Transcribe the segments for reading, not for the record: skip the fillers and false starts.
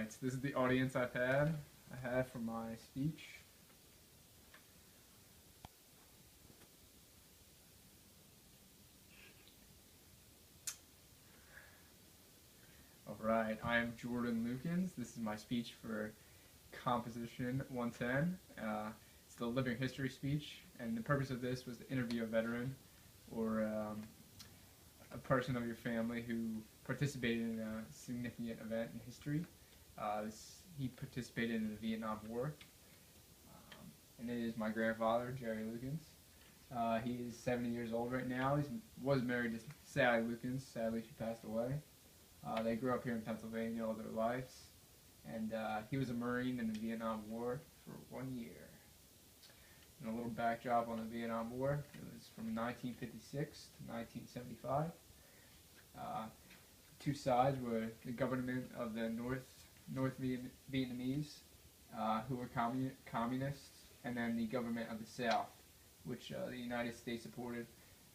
Alright, so this is the audience I had for my speech. Alright, I am Jordan Lukens. This is my speech for Composition 110. It's the living history speech, and the purpose of this was to interview a veteran or a person of your family who participated in a significant event in history. He participated in the Vietnam War, and it is my grandfather, Jerry Lukens. He is 70 years old right now. He was married to Sally Lukens. Sadly, she passed away. They grew up here in Pennsylvania all their lives, and he was a Marine in the Vietnam War for 1 year. And a little backdrop on the Vietnam War: it was from 1956 to 1975. Two sides were the government of the North Vietnamese, who were communists, and then the government of the South, which the United States supported.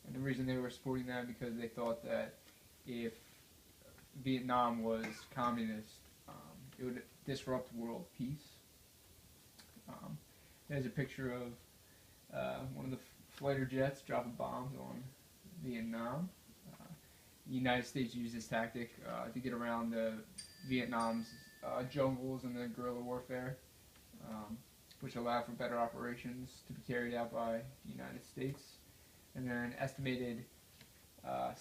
And the reason they were supporting them because they thought that if Vietnam was communist, it would disrupt world peace. There's a picture of one of the fighter jets dropping bombs on Vietnam. The United States used this tactic to get around Vietnam's jungles and the guerrilla warfare, which allowed for better operations to be carried out by the United States. And then estimated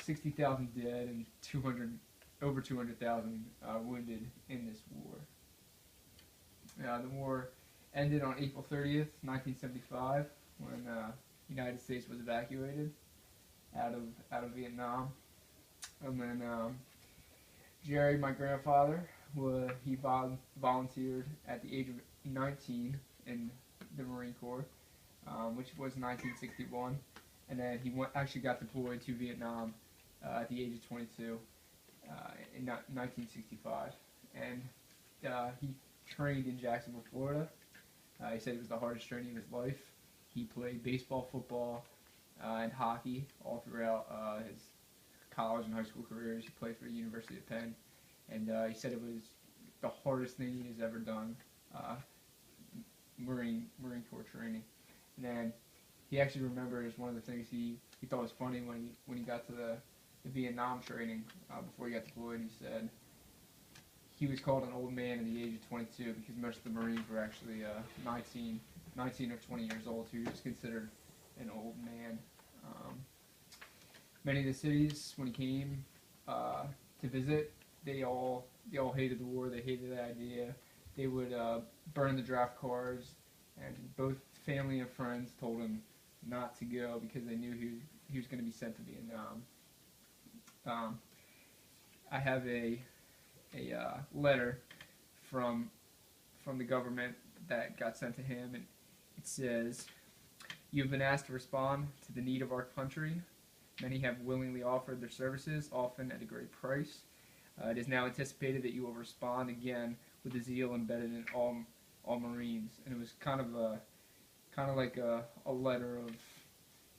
60,000 dead and over 200,000 wounded in this war. The war ended on April 30th, 1975, when the United States was evacuated out of Vietnam. And then Jerry, my grandfather, he volunteered at the age of 19 in the Marine Corps, which was 1961, and then he actually got deployed to Vietnam at the age of 22 in 1965, and he trained in Jacksonville, Florida. He said it was the hardest training of his life. He played baseball, football, and hockey all throughout his college and high school careers. He played for the University of Penn, and he said it was the hardest thing he has ever done, Marine Corps training. And then he actually remembers one of the things he thought was funny when he got to the Vietnam training before he got deployed. He said he was called an old man at the age of 22 because most of the Marines were actually 19 or 20 years old, so he was considered an old man. Many of the cities, when he came to visit, they all hated the war. They hated the idea. They would burn the draft cards, and both family and friends told him not to go because they knew he was going to be sent to Vietnam. I have a letter from the government that got sent to him, and it says, "You have been asked to respond to the need of our country. Many have willingly offered their services, often at a great price. It is now anticipated that you will respond again with the zeal embedded in all Marines." And it was kind of like a letter of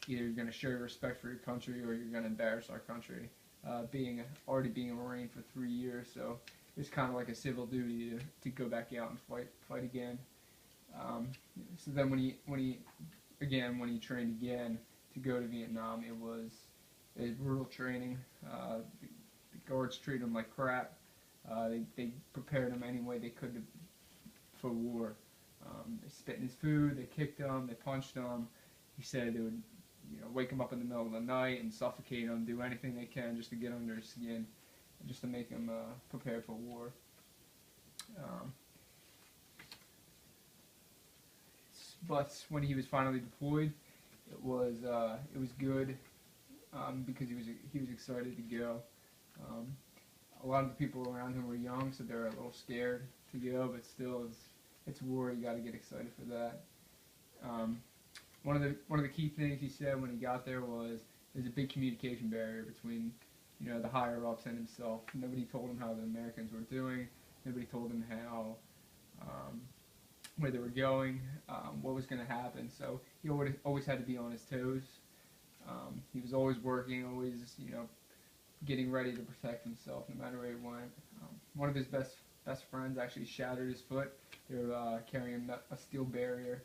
either you're going to show your respect for your country or you're going to embarrass our country. Already being a Marine for 3 years, so it's kind of like a civil duty to go back out and fight again. So then when he trained again to go to Vietnam, it was a brutal training. The guards treated him like crap. They prepared him any way they could for war. They spit in his food, they kicked him, they punched him. He said they would wake him up in the middle of the night and suffocate him, do anything they can just to get under his skin, just to make him prepared for war. But when he was finally deployed, it was good because he was excited to go. A lot of the people around him were young, so they were a little scared to go, but still, it's war. You got to get excited for that. One of the key things he said when he got there was there's a big communication barrier between the higher ups and himself. Nobody told him how the Americans were doing. Nobody told him how where they were going, what was going to happen. So he always had to be on his toes. He was always working, always getting ready to protect himself no matter where he went. One of his best best friends actually shattered his foot. They were carrying a steel barrier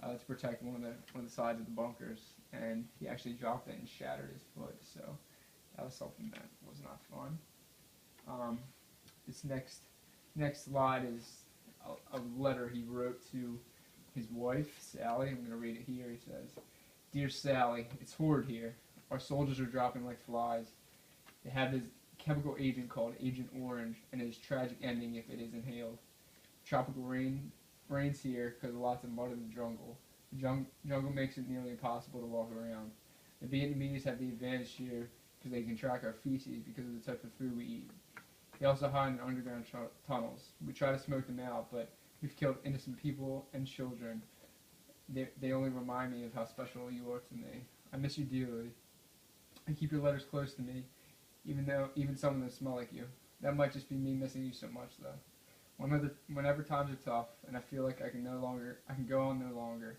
to protect one of the sides of the bunkers, and he actually dropped it and shattered his foot. So that was something that was not fun. This next slide is a letter he wrote to his wife, Sally. I'm going to read it here. He says, "Dear Sally, it's horrid here. Our soldiers are dropping like flies. They have this chemical agent called Agent Orange, and it is tragic ending if it is inhaled. Tropical rains here because of lots of mud in the jungle. The jungle makes it nearly impossible to walk around. The Vietnamese have the advantage here because they can track our feces because of the type of food we eat. They also hide in underground tunnels. We try to smoke them out, but we've killed innocent people and children. They only remind me of how special you are to me. I miss you dearly. And keep your letters close to me, even some of them smell like you. That might just be me missing you so much, though. Whenever times are tough and I feel like I can go on no longer,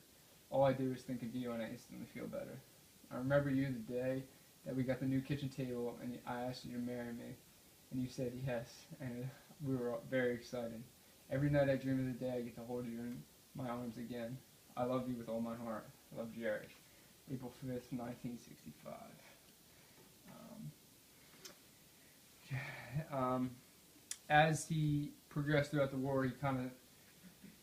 all I do is think of you and I instantly feel better. I remember you the day that we got the new kitchen table and I asked you to marry me, and you said yes, and we were very excited. Every night I dream of the day I get to hold you in my arms again. I love you with all my heart. Love, Jared." April 5th, 1965. As he progressed throughout the war,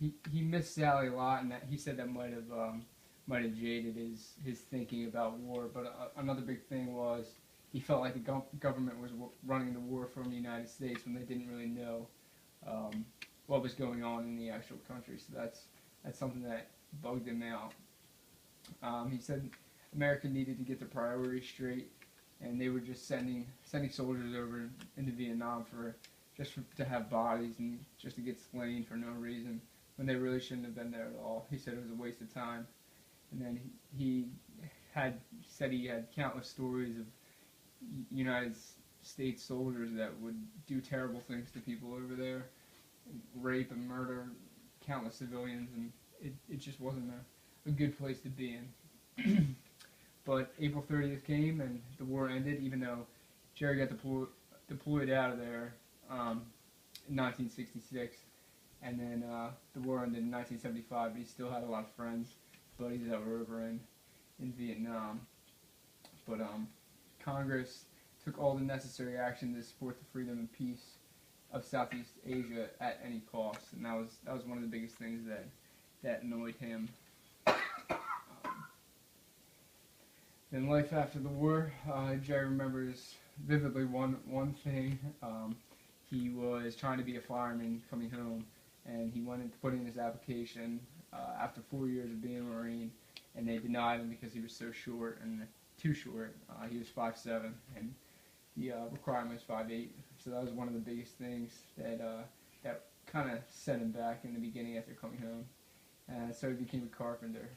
he missed Sally a lot, and that he said that might have jaded his thinking about war. But another big thing was he felt like the government was running the war from the United States when they didn't really know what was going on in the actual country. So that's something that bugged him out. He said America needed to get their priorities straight, and they were just sending soldiers over into Vietnam to have bodies and just to get slain for no reason when they really shouldn't have been there at all. He said it was a waste of time. And then he said he had countless stories of United States soldiers that would do terrible things to people over there, rape and murder countless civilians, and it just wasn't a good place to be in. But April 30th came and the war ended, even though Jerry got deployed out of there in 1966, and then the war ended in 1975. But he still had a lot of friends, buddies that were over in Vietnam. But Congress took all the necessary action to support the freedom and peace of Southeast Asia at any cost, and that was one of the biggest things that annoyed him. In life after the war, Jerry remembers vividly one thing. He was trying to be a fireman coming home, and he wanted to put in his application after 4 years of being a Marine, and they denied him because he was so short and too short. He was 5'7", and the requirement was 5'8", so that was one of the biggest things that kind of set him back in the beginning after coming home. So he became a carpenter,